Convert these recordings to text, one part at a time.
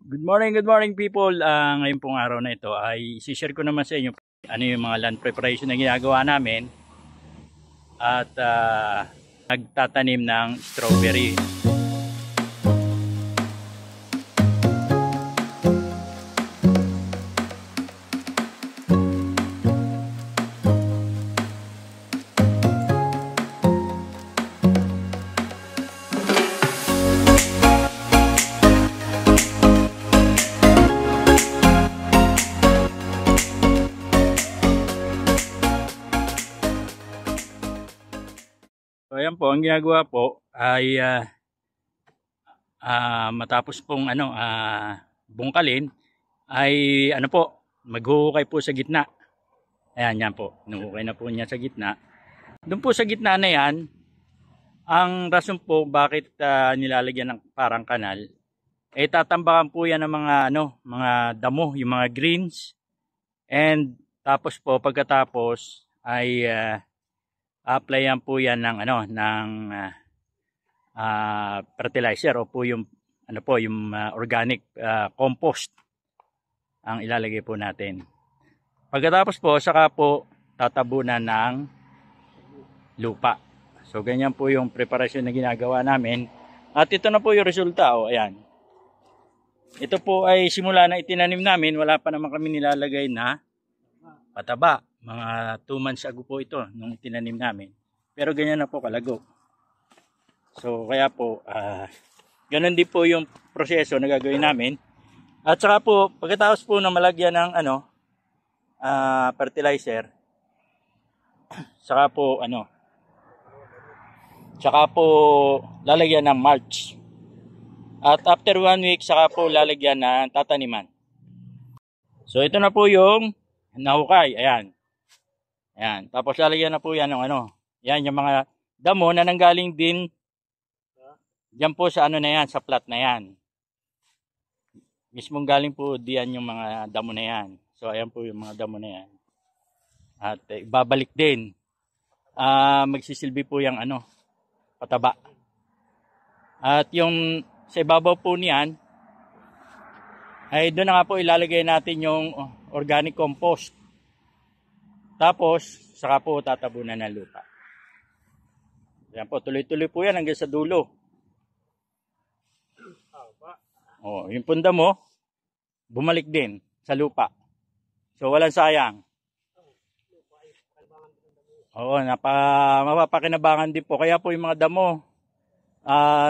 Good morning people. Ngayon pong araw na ito ay i-share ko naman sa inyo ano yung mga land preparation na ginagawa namin at nagtatanim ng strawberry. So ayan po, ang ginagawa po ay matapos pong bungkalin ay maghuhukay po sa gitna. Ayan, yan po. Nuhukay na po niya sa gitna. Doon po sa gitna na yan, ang rason po bakit nilalagyan ng parang kanal, tatambakan po yan ng mga damo, yung mga greens. And tapos po pagkatapos ay applyan po yan ng fertilizer o po yung organic compost ang ilalagay po natin. Pagkatapos po saka po tatabunan ng lupa. So ganyan po yung preparasyon na ginagawa namin. At ito na po yung resulta. Ayan. Ito po ay simula na itinanim namin, wala pa naman kami nilalagay na pataba. Mga 2 months ago po ito nung itinanim namin. Pero ganyan na po kalago. So kaya po ganun din po yung proseso na gagawin namin. At saka po pagkatapos po na malagyan ng fertilizer, saka po lalagyan ng mulch. At after 1 week saka po lalagyan ng tataniman. So ito na po yung nahukay. Ayan. Ayan. Tapos lalagyan na po yan ng yan yung mga damo na nanggaling din diyan po sa na yan, sa plat na yan. Mismong galing po diyan yung mga damo na yan. So ayan po yung mga damo na yan. At ibabalik din. Magsisilbi po yung pataba. At yung sa ibabaw po niyan ay doon na nga po ilalagay natin yung organic compost. Tapos saka po tatabunan ng lupa. Yan po, tuloy-tuloy po yan hanggang sa dulo. Yung punda mo bumalik din sa lupa. So walang sayang. Mapapakinabangan din po. Kaya po yung mga damo,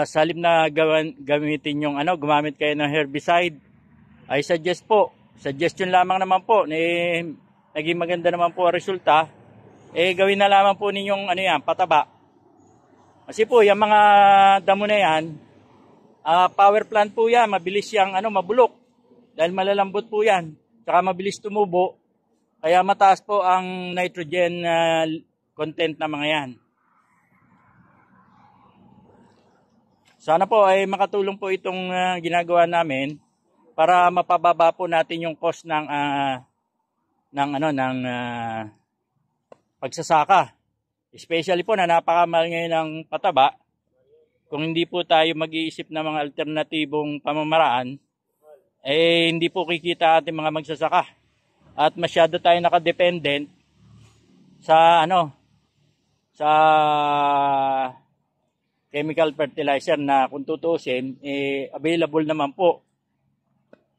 sa halip na gamitin yung gumamit kayo ng herbicide, ay suggestion lamang naman po, naging maganda naman po ang resulta, gawin na lamang po ninyong pataba. Kasi po yung mga damo na yan, power plant po yan, mabilis yang mabulok dahil malalambot po yan, saka mabilis tumubo, kaya mataas po ang nitrogen content na mga yan. Sana po ay makatulong po itong ginagawa namin para mapababa po natin yung cost ng pagsasaka. Especially po na napakamahal ngayon ng pataba. Kung hindi po tayo mag-iisip ng mga alternatibong pamamaraan, hindi po kikita ating mga magsasaka. At masyado tayo nakadependent sa sa chemical fertilizer na kung tutusin, available naman po.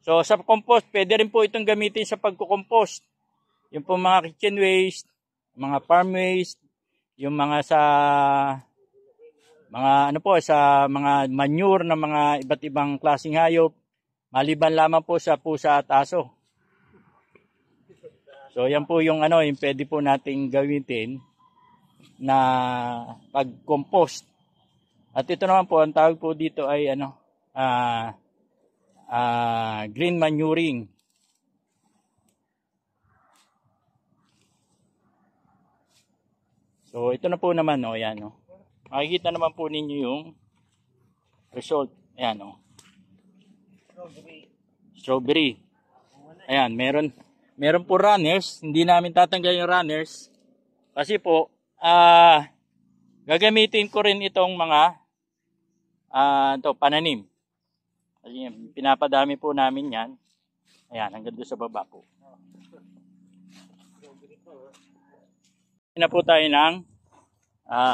So sa compost, pwede rin po itong gamitin sa pagko-compost. Yung po mga kitchen waste, mga farm waste, yung mga sa mga manure na mga iba't ibang klaseng hayop, maliban lamang po sa pusa at aso. So yan po yung yung pwede po nating gamitin na pag-compost. At ito naman po, ang tawag po dito ay green manuring. So ito na po naman ayan makikita naman po ninyo yung result. Ayan strawberry. Ayan, meron po runners, hindi namin tatanggal yung runners kasi po gagamitin ko rin itong mga pananim. Kasi pinapadami po namin yan. Ayan, hanggang doon sa baba po. Na po tayo ng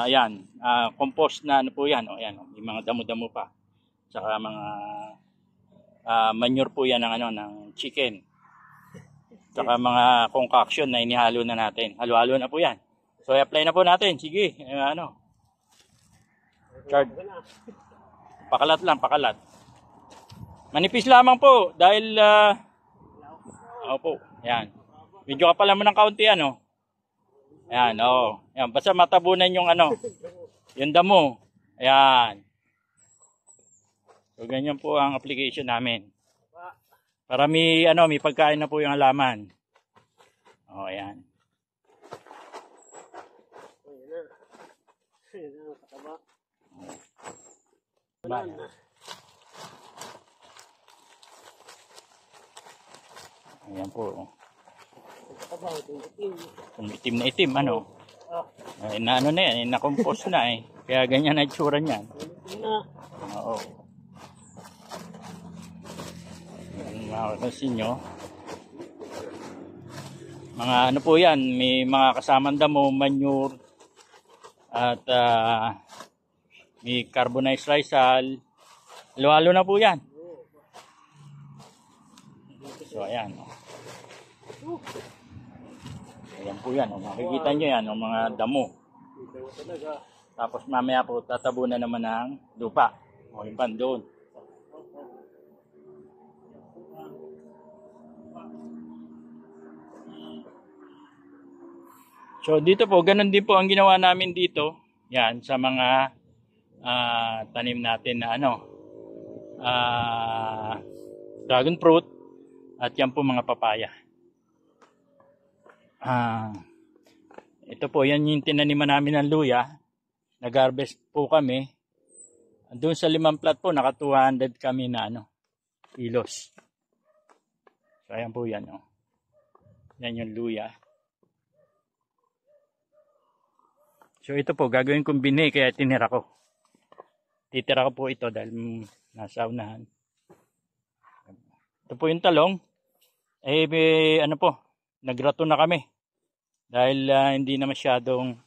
ayan, compost na ano po yan. O, ayan, may mga damo-damo pa. Tsaka mga manure po yan ng, ng chicken. Tsaka mga concoction na inihalo na natin. Halo-halo na po yan. So, i-apply na po natin. Sige, Chard. Pakalat lang, pakalat. Manipis lamang po dahil opo, yan. Medyo kapala mo ng kaunti ano. Ayan, oh. Ayan, basta matabunan yung yung damo. Ayan. So ganyan po ang application namin. Para may may pagkain na po yung halaman. Oh, ayan. Ayan po. Itim na itim, Ay, na yan, na-compose na eh. Kaya ganyan na itsura niyan. Oo. Makakasin nyo. Mga po yan, may mga kasamang damo, manure, at may carbonized risal. Halo-halo na po yan. So ayan. Ayan po yan. Makikita nyo yan, mga damo. Tapos mamaya po tatabunan naman ng lupa. O yung doon. So dito po, ganun din po ang ginawa namin dito. Yan, sa mga tanim natin na dragon fruit. At yan po mga papaya. Ito po, yan yung tinaniman namin ng luya. Nag-harvest po kami. Doon sa 5 plat po, naka 200 kami na kilos. So ayan po yan. Yan yung luya. So ito po, gagawin kong bini, kaya tinira ko. Titira ko po ito dahil nasa unahan. Ito po yung talong. Nagrato na kami. Dahil hindi na masyadong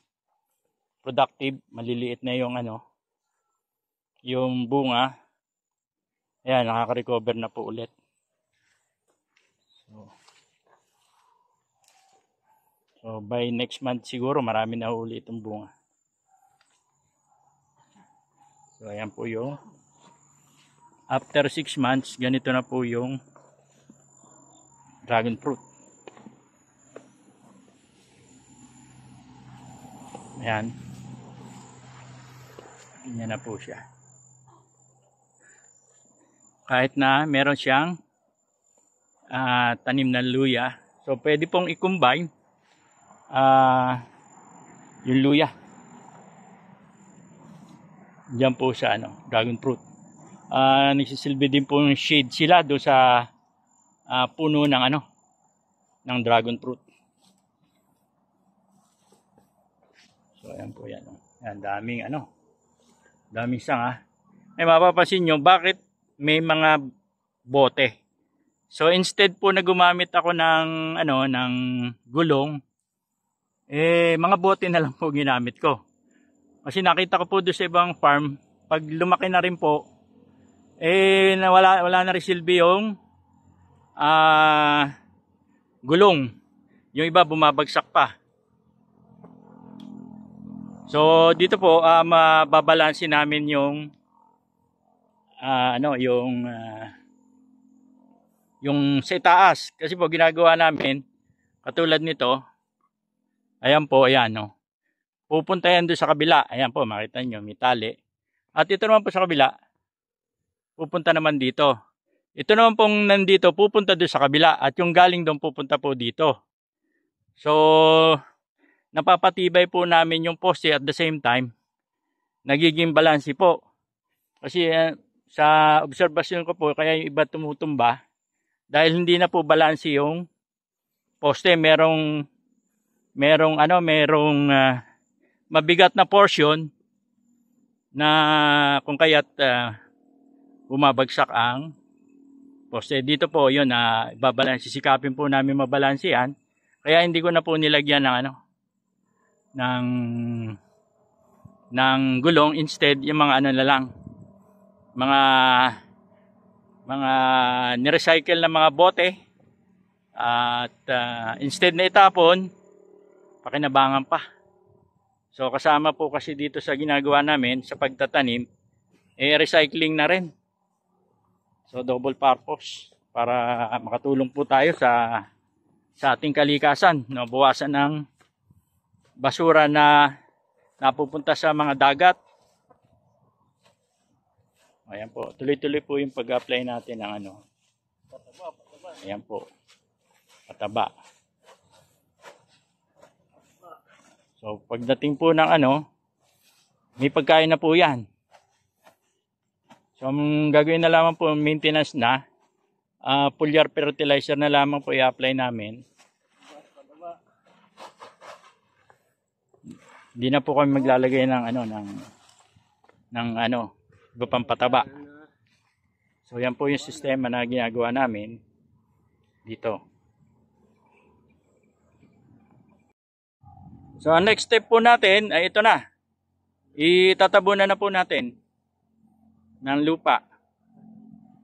productive, maliliit na yung yung bunga. Ayan, nakaka-recover na po ulit. So by next month siguro marami na ulit itong bunga. So ayan po yung after 6 months, ganito na po yung dragon fruit. Ayan. Ganyan na po siya. Kahit na meron siyang tanim na luya. So pwede pong i-combine yung luya. Diyan po sa dragon fruit. Nagsisilbi din po yung shade sila do sa puno ng ng dragon fruit. So ayan po yan. Yan, daming sanga. May mapapansin nyo, bakit may mga bote? So instead po na gumamit ako ng ng gulong, mga bote na lang po ginamit ko. Kasi nakita ko po doon sa ibang farm, pag lumaki na rin po, wala na rin silbi yung gulong. Yung iba bumabagsak pa. So dito po mababalansin namin yung yung sa itaas. Kasi po ginagawa namin katulad nito. Ayan po, ayan pupunta yan doon sa kabila. Ayan po, makita nyo, may tali. At ito naman po sa kabila, pupunta naman dito. Ito naman pong nandito, pupunta doon sa kabila. At yung galing doon, pupunta po dito. So, napapatibay po namin yung poste at the same time, nagiging balansi po. Kasi sa obserbasyon ko po, kaya yung iba tumutumba, dahil hindi na po balansi yung poste. Merong mabigat na portion na kung kaya't bumabagsak ang poste. Dito po yun na babalansi, sisikapin po namin mabalansi yan. Kaya hindi ko na po nilagyan ng ano, ng gulong, instead yung mga ano na lang, mga ni-recycle na mga bote, at instead na itapon, pakinabangan pa. So kasama po kasi dito sa ginagawa namin sa pagtatanim, recycling na rin. So double purpose para makatulong po tayo sa ating kalikasan, no? Bawasan ng basura na napupunta sa mga dagat. Ayan po, tuloy-tuloy po yung pag-apply natin ng ano. Ayan po, pataba. So pagdating po ng ano, may pagkain na po yan. So ang gagawin na lamang po, maintenance na, foliar fertilizer na lamang po i-apply namin. Hindi na po kami maglalagay ng ano, ng ano, iba pang pataba. So yan po yung sistema na ginagawa namin dito. So ang next step po natin ay ito na. Itatabunan na po natin ng lupa.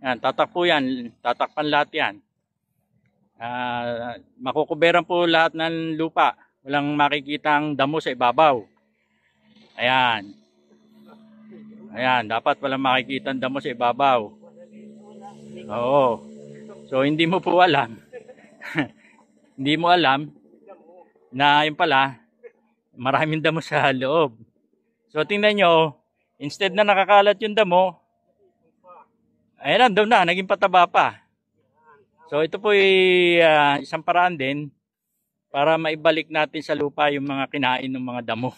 Yan, tatakpo yan, tatakpan lahat yan. Makukuberan po lahat ng lupa. Walang makikitang damo sa ibabaw. Ayan. Ayan, dapat walang makikitang damo sa ibabaw. Oo. So hindi mo po alam. Hindi mo alam na yun pala, maraming damo sa loob. So tingnan nyo, instead na nakakalat yung damo, ayan, andun na, naging pataba pa. So ito po ay isang paraan din para maibalik natin sa lupa yung mga kinain ng mga damo.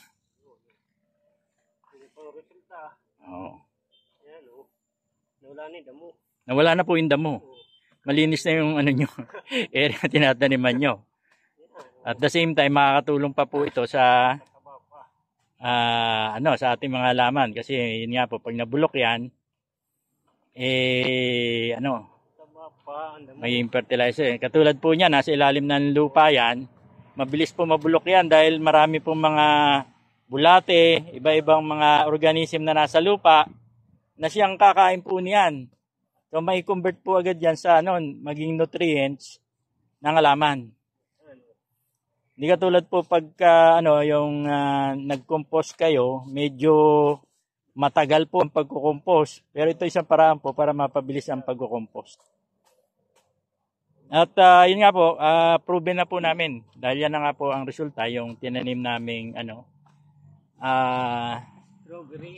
Oo. Nawala na po yung damo. Malinis na yung ano nyo, area na tinataniman nyo. At the same time, makakatulong pa po ito sa sa ating mga halaman. Kasi yun nga po, pag nabulok yan, may fertilizer. Katulad po niya, nasa ilalim ng lupa yan, mabilis po mabulok yan dahil marami pong mga bulate, iba-ibang mga organism na nasa lupa na siyang kakain po niyan. So may convert po agad yan sa maging nutrients ng halaman. Hindi katulad po pagka yung nag-compose kayo, medyo matagal po ang pagko-compose. Pero ito isang paraan po para mapabilis ang pagko-compose. At yun nga po, proven na po namin. Dahil yan na nga po ang resulta, yung tinanim naming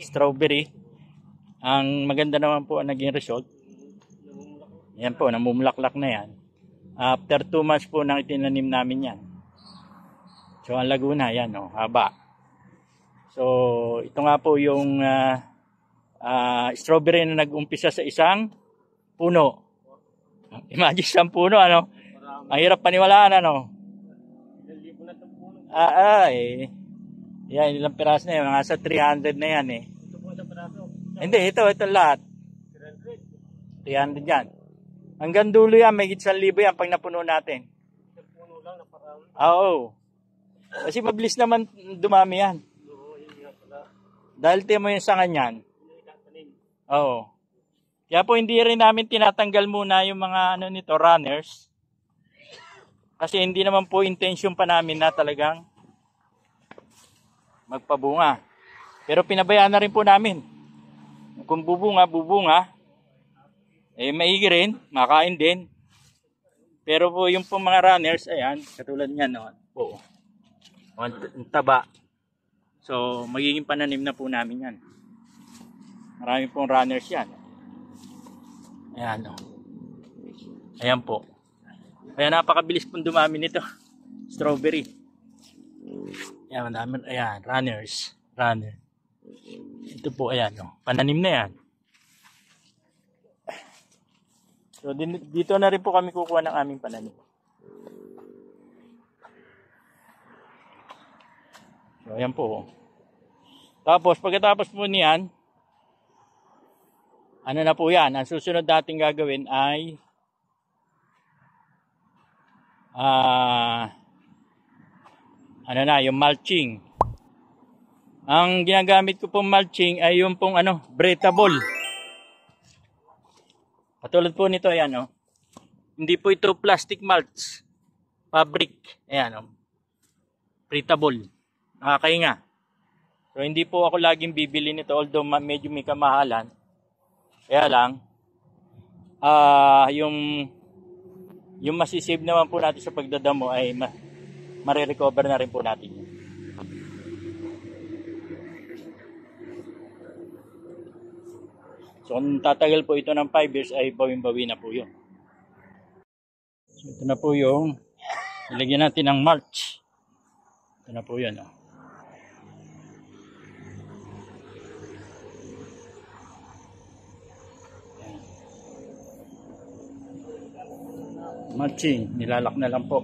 strawberry. Ang maganda naman po ang naging result. Yan po, namumulaklak na yan. After 2 months po nang itinanim namin yan. So ang Laguna, yan haba. So ito nga po yung strawberry na nag-umpisa sa isang puno. Imagine isang puno, ang hirap paniwalaan, yan, ilang piraso na yan, mga sa 300 na yan Ito po sa piraso? Hindi, ito lahat. 300 yan. Hanggang dulo yan, may 1,000 yan pag napuno natin. Isang puno lang na parang? Oo. Kasi mabilis naman dumami yan. Dahil timo yung sanga niyan. Oo. Kaya po hindi rin namin tinatanggal muna yung mga nito, runners. Kasi hindi naman po intention pa namin na talagang magpabunga. Pero pinabayaan na rin po namin. Kung bubunga, maigi rin, makain din. Pero po yung po mga runners, ayan, katulad niyan po. Ang taba. So, magiging pananim na po namin yan. Marami pong runners yan. Ayan Ayan po. Kaya napakabilis pong dumami nito. Strawberry. Ayan, madami. Ayan, runners. Runner. Ito po, ayan pananim na yan. So, dito na rin po kami kukuha ng aming pananim. So, ayan po. Tapos, pagkatapos po niyan, ano na po yan. Ang susunod natin gagawin ay ano na, yung mulching. Ang ginagamit ko pong mulching ay yung pong breathable. Katulad po nito, ayan oh. Hindi po ito plastic mulch. Fabric. Ayan oh. Breathable. Nakakahinga. So hindi po ako laging bibili nito, although medyo may kamahalan. Kaya lang yung masisave naman po natin sa pagdadamo ay marirecover na rin po natin yun. So kung tatagal po ito ng 5 years ay bawin-bawi na po yun. So ito na po yung ilagyan natin ng mulch. Ito na po yun oh. Mulching, nilalak na lang po.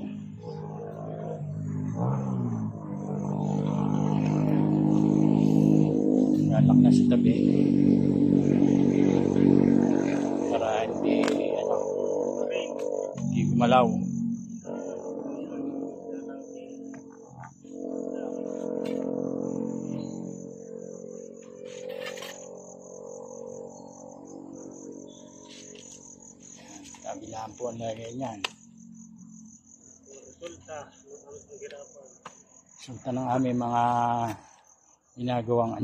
Nilalak na sa tabi. Para hindi gumalaw. Kabilaan po ang lagay niyan. Resulta ng aming mga ginagawang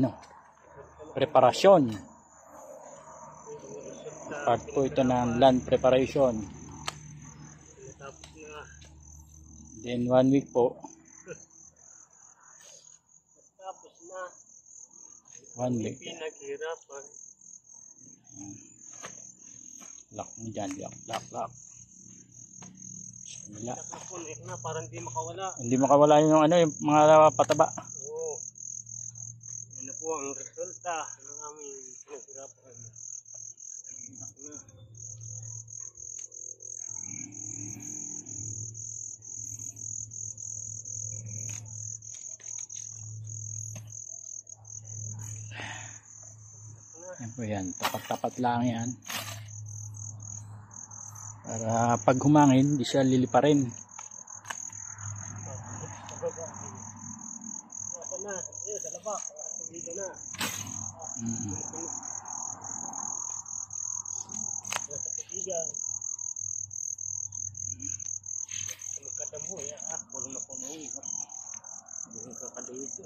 preparasyon. Part po ito ng land preparation. Then 1 week po. Tapos na. 1 week. Pinaghirapan. Lock mo dyan, lock. Wala. Nakapunik na, parang hindi makawala. Hindi makawala yung yung mga pataba. Oo. Ano po ang resulta ng aming pinaghirapan. Na. Yan po yan, tapat-tapat lang yan. Para pag humangin, di siya liliparin. Ito na, sa labak, dito na. Sa katigan. Magkadamo, puno na puno. Hindi ka kadito.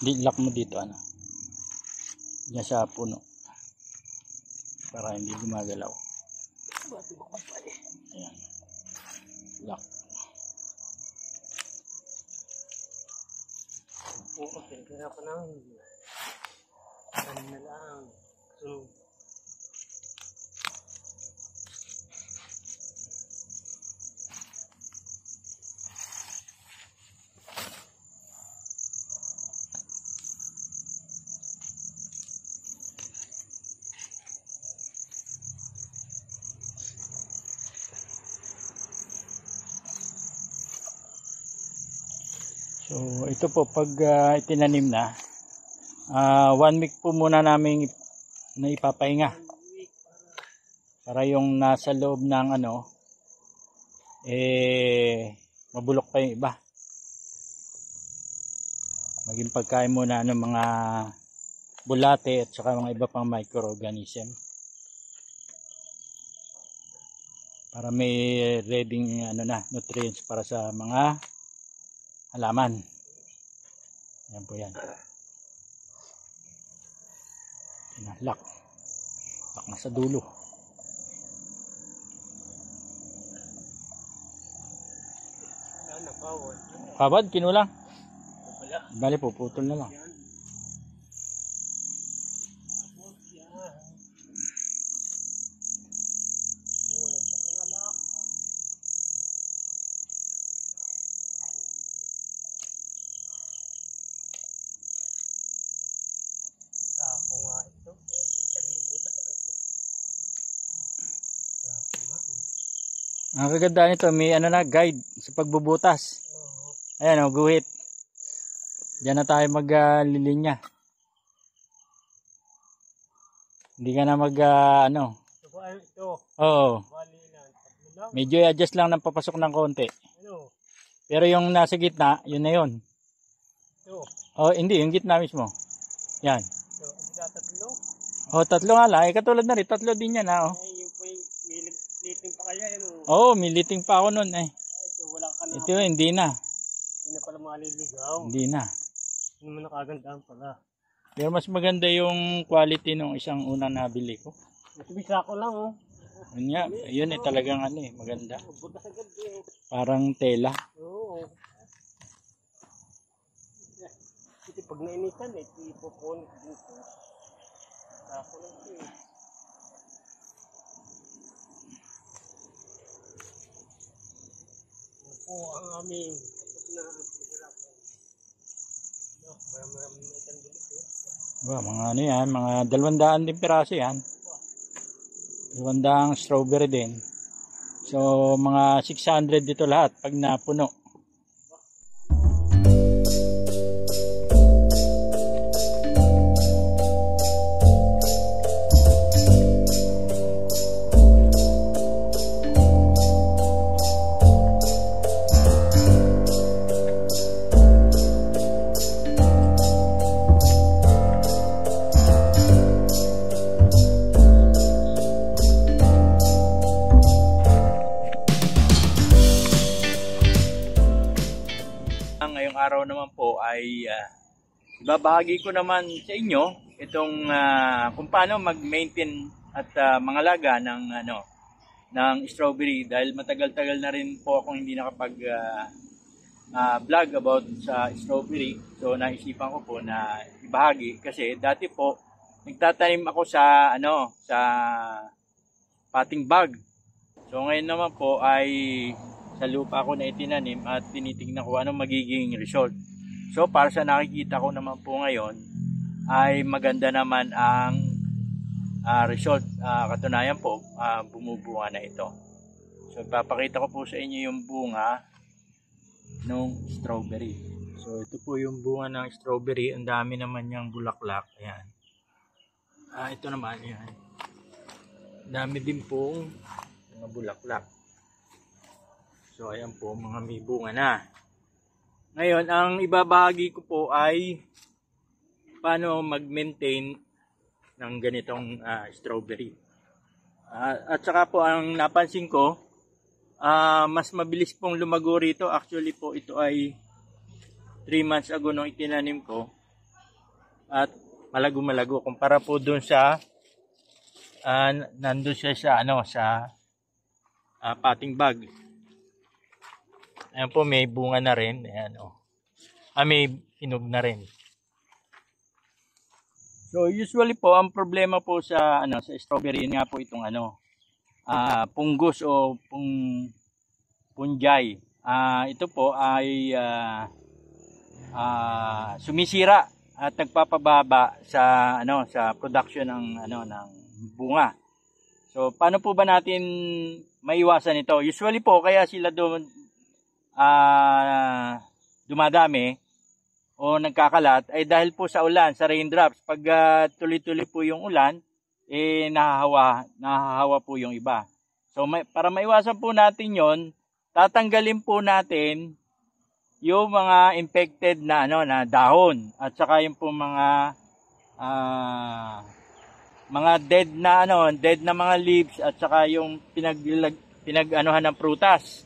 Lock mo dito diyan sa puno para hindi gumagalaw. Ayan. Lock. Oo, pinagkirapan namin. Ano na lang. Sunod. So ito po pag itinanim na 1 week po muna namin na ipapahinga para yung nasa loob ng mabulok pa yung iba, maging pagkain muna ng mga bulate at saka mga iba pang microorganism para may ready nutrients para sa mga halaman. Yan po yan. Lock na sa dulo. Kabad, kinulang. Bali po, putol na lang. Ang kaganda nito, may guide sa pagbubutas. Ayan guhit. Diyan na tayo maglilinya. Hindi ka na ano. Ito po, ito. Oo. Bali lang. Tatlo lang. Medyo i-adjust lang ng papasok ng konti. Ano? Pero yung nasa gitna, yun na yun. Ito. Oh, hindi, yung gitna mismo. Yan. Ito. Ang tatlo. Oh, tatlo nga lang. Katulad na rin, tatlo din yan ha. Oh. Ay, yung po yung liting pa kaya yan. Oo, may liting pa ako nun eh. Ito, wala ka na. Ito hindi na. Hindi na pala maliligaw. Hindi na. Hindi naman nakagandaan pala. Pero mas maganda yung quality ng isang unang nabili ko. Bisa ko lang Yun nga, yun eh talagang ano eh, maganda. Butas agad eh. Parang tela. Oo. Kasi pag nainitan eh, ipoponit dito. Ako lang ito eh. Ano po ang aming na pinaghirapan. Marami na itan dito eh. Ba, mga ano yan, mga 200 din piraso yan. 200 strawberry din. So, mga 600 dito lahat pag napuno. Ngayong araw naman po ay ibabahagi ko naman sa inyo itong kung paano mag-maintain at mangalaga ng ng strawberry dahil matagal-tagal na rin po akong hindi nakapag vlog about sa strawberry. So naisipan ko po na ibahagi kasi dati po nagtatanim ako sa sa potting bag. So ngayon naman po ay sa lupa ko na itinanim at tinitingnan ko anong magiging result. So para sa nakikita ko naman po ngayon ay maganda naman ang result. Katunayan po bumubunga na ito. So ipapakita ko po sa inyo yung bunga ng strawberry. So ito po yung bunga ng strawberry. Ang dami naman niyang bulaklak. Ayan. Ito naman yan. Dami din pong mga bulaklak. So ayan po, mga may bunga na. Ngayon, ang ibabahagi ko po ay paano mag-maintain ng ganitong strawberry. At saka po ang napansin ko, mas mabilis pong lumago rito. Actually po ito ay 3 months ago nung itinanim ko. At malago-malago kumpara po dun sa nandun siya sa potting bag. Ayan po, may bunga na rin. Ayan, may hinog na rin. So usually po ang problema po sa sa strawberry nga po itong fungus o fungi. Ito po ay sumisira at nagpapababa sa sa production ng ng bunga. So paano po ba natin maiwasan ito? Usually po kaya sila dumadami o nagkakalat ay dahil po sa ulan, sa raindrops. Pag tuloy-tuloy po yung ulan, nahahawa po yung iba. So para maiwasan po natin yon, tatanggalin po natin yung mga infected na na dahon at saka yung po mga dead na mga leaves at saka yung pinag-anuhan ng prutas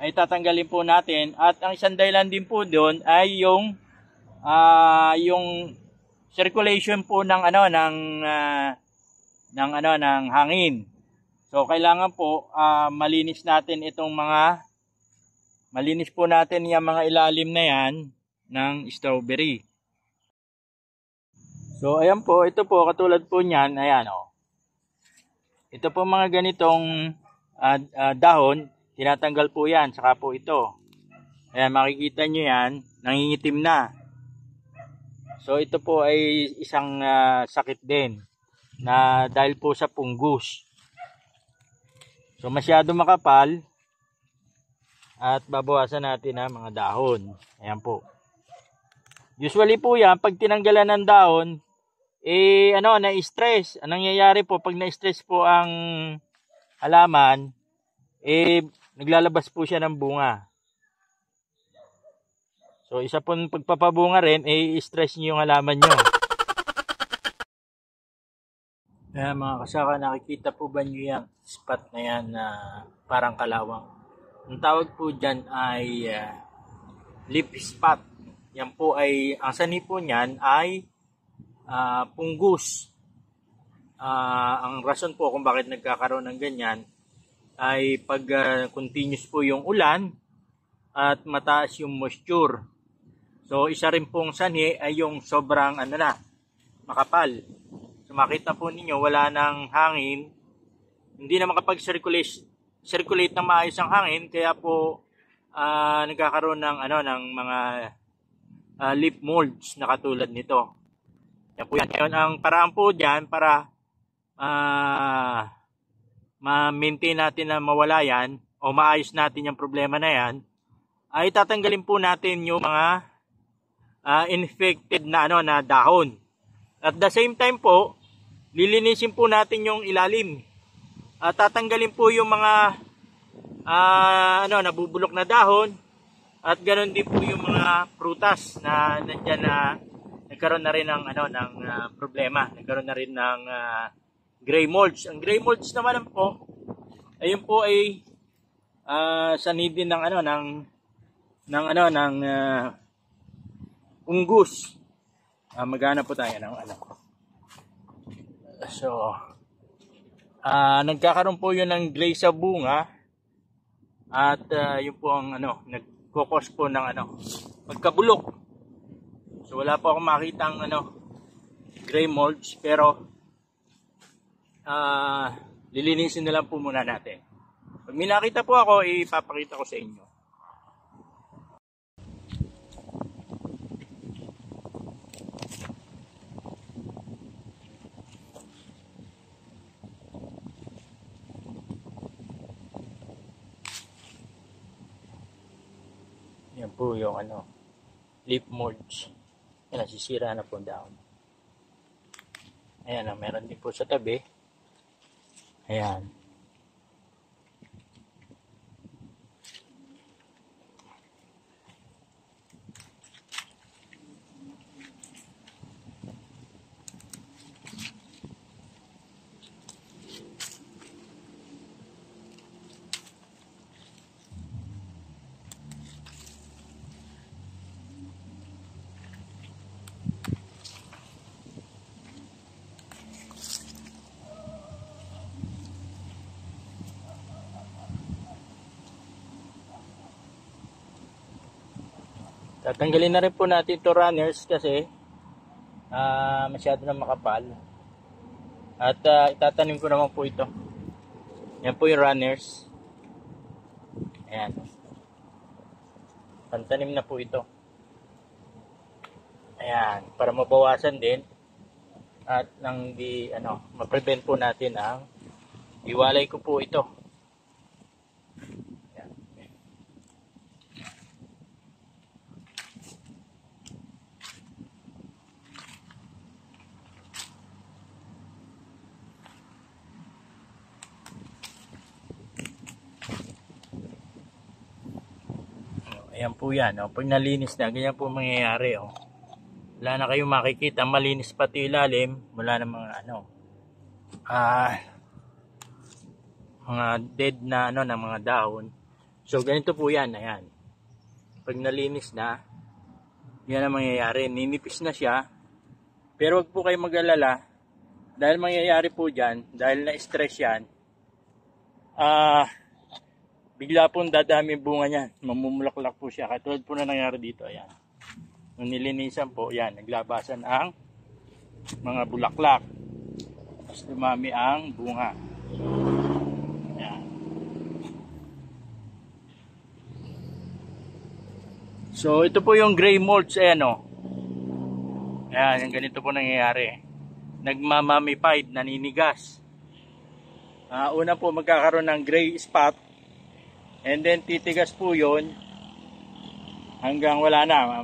ay tatanggalin po natin. At ang isang dahilan din po doon ay yung circulation po ng ng hangin. So kailangan po malinis natin malinis po natin yung mga ilalim na yan ng strawberry. So ayan po, ito po katulad po niyan, ayan Ito po mga ganitong dahon, tinatanggal po yan, saka po ito. Ayan, makikita nyo yan, nangingitim na. So ito po ay isang sakit din na dahil po sa fungus. So masyado makapal at babawasan natin ang mga dahon. Ayan po. Usually po yan, pag tinanggalan ng dahon, na-stress. Anong nangyayari po, pag na-stress po ang halaman, naglalabas po siya ng bunga. So, isa pong pagpapabunga rin, i-stress niyo yung halaman nyo. Kaya mga kasaka, nakikita po ba nyo yung spot na yan na parang kalawang? Ang tawag po dyan ay leaf spot. Yan po ay, ang sani po niyan ay punggus. Ang rason po kung bakit nagkakaroon ng ganyan ay pag continuous po yung ulan at mataas yung moisture. So, isa rin pong sanhi ay yung sobrang makapal. So, makita po ninyo, wala ng hangin. Hindi na makapag-circulate ng maayos ang hangin. Kaya po, nagkakaroon ng, ng mga leaf molds na katulad nito. Yan po yan. Ang paraan po dyan para ma-maintain natin na mawala yan o maayos natin yung problema na yan, ay tatanggalin po natin yung mga infected na dahon. At the same time po, lilinisin po natin yung ilalim. At tatanggalin po yung mga nabubulok na dahon at ganoon din po yung mga prutas na nandiyan na nagkaroon na rin ng problema. Nagkaroon na rin ng gray molds. Ang gray molds naman po, ayun po ay sanidin ng unggus. Maghanap po tayo ng So, nagkakaroon po yun ng gray sa bunga at yun po ang nagkukos po ng pagkabulok. So, wala po akong makita ang gray molds, pero lilinisin na lang po muna natin. Pag may nakita po ako, ipapakita ko sa inyo. Yan po yung leaf molds. Yan, nasisira na po down. Ayan, meron din po sa tabi. Ayan. Tatanggalin na rin po natin ito runners kasi masyado na makapal. At itatanim ko naman po ito. Yan po yung runners. Ayan. Pantanim na po ito. Ayan. Para mabawasan din. At nang ma-prevent po natin ang iwalay ko po ito. Ayan po yan. Pag nalinis na, ganyan po mangyayari. Wala na kayong makikita. Malinis pati ilalim. Wala na mga dead na na mga dahon. So ganito po yan. Ayan. Pag nalinis na, yan ang mangyayari. Ninipis na siya. Pero wag po kayo mag-alala. Dahil mangyayari po dyan, dahil na-stress yan, bigla pong dadami bunga niyan. Mamumulaklak po siya. Katulad po na nangyari dito. Ayan. Nung nilinisan po, yan. Naglabasan ang mga bulaklak. Tapos dumami ang bunga. Ayan. So, ito po yung gray molds. Ayan o. Ayan. Yung ganito po nangyayari. Nagmamamified. Naninigas. Una po magkakaroon ng gray spot. And then titigas po yun hanggang wala na.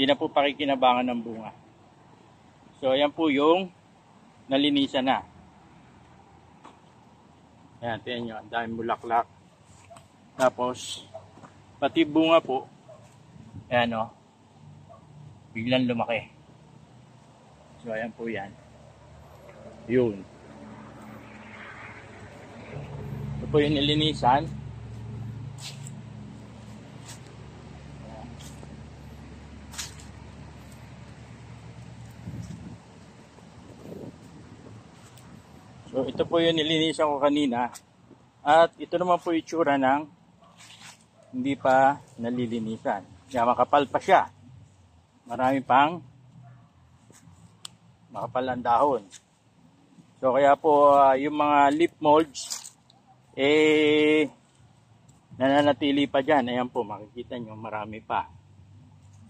Hindi na po pakikinabangan ng bunga. So ayan po yung nalinisan na. Ayan, tingnan nyo, ang daming bulaklak. Tapos, pati bunga po, ayan o, biglang lumaki. So ayan po yan. Yun. Ito po yung nilinisan. So ito po yung nilinisan ko kanina. At ito naman po yung itsura ng hindi pa nalilinisan. Kaya makapal pa siya. Marami pang makapal ang dahon. So kaya po yung mga leaf molds nananatili pa dyan. Ayan po, makikita nyo marami pa.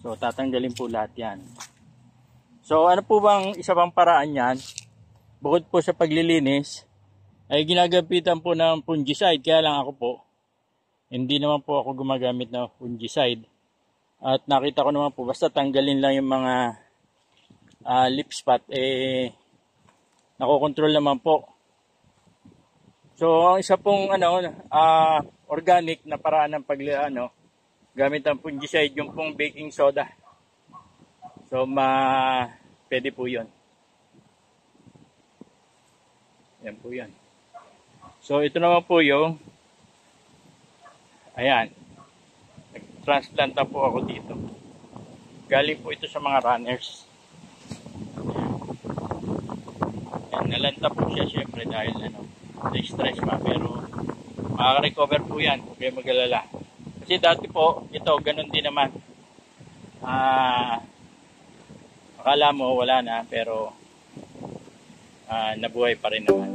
So tatanggalin po lahat yan. So ano po bang isa pang paraan yan? Bukod po sa paglilinis, ay ginagapitan po ng fungicide. Kaya lang ako po, hindi naman po ako gumagamit ng fungicide. At nakita ko naman po, basta tanggalin lang yung mga leaf spot, nakokontrol naman po. So, ang isa pong organic na paraan ng gamit ang fungicide, yung pong baking soda. So, pwede po yun. Yan po yan. So, ito naman po yung, ayan, nag-transplanta po ako dito. Galing po ito sa mga runners. Ayan, nalanta po siya syempre dahil na-stress pa, pero makaka-recover po yan, huwag kayo mag-alala. Kasi dati po, ito, ganun din naman. Akala mo wala na, pero nabuhay pa rin naman.